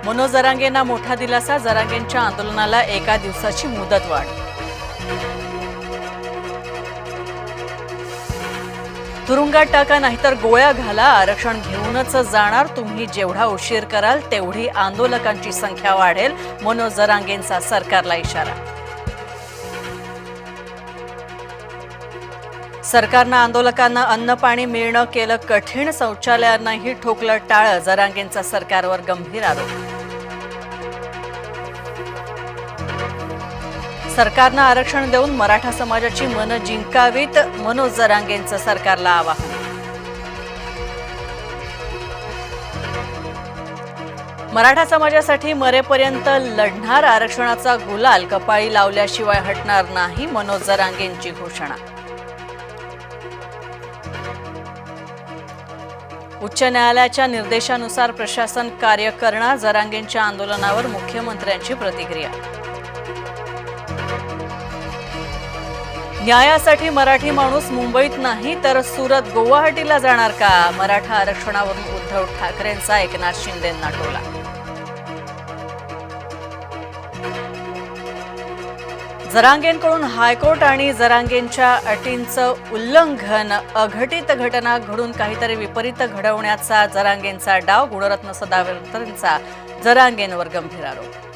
मनोज जरांगेंना मोठा दिलासा, जरांगेंच्या आंदोलनाला एका दिवसाची मुदतवाढ। तुरुंगात टाका नाहीतर गोळ्या घाला, आरक्षण घेऊनच जाणार, तुम्ही जेवढा उशीर कराल तेवढी आंदोलकांची संख्या वाढेल, मनोज जरांगेंचा सरकारला इशारा। सरकारनं आंदोलकांना अन्न पाणी मिळणं केलं कठीण, शौचालयांनाही ठोकलं टाळं, जरांगेंचा सरकारवर गंभीर आरोप। सरकारनं आरक्षण देऊन मराठा समाजाची मनं जिंकावीत, मनोज जरांगेंचं सरकारला आवाहन। मराठा समाजासाठी मरेपर्यंत लढणार, आरक्षणाचा गुलाल कपाळी लावल्याशिवाय हटणार नाही, मनोज जरांगेंची घोषणा। उच्च न्यायालयाच्या निर्देशानुसार प्रशासन कार्य करणार, जरांगेंच्या आंदोलनावर मुख्यमंत्र्यांची प्रतिक्रिया। न्यायासाठी मराठी माणूस मुंबईत नाही तर सुरत गुवाहाटीला जाणार का? मराठा आरक्षणावरून उद्धव ठाकरेंचा एकनाथ शिंदेंना टोला। जरांगेंकडून हायकोर्ट आणि जरांगेंच्या अटींचं उल्लंघन, अघटित घटना घडून काहीतरी विपरीत घडवण्याचा जरांगेंचा डाव, गुणरत्न सदावर्तेंचा जरांगेंवर गंभीर आरोप।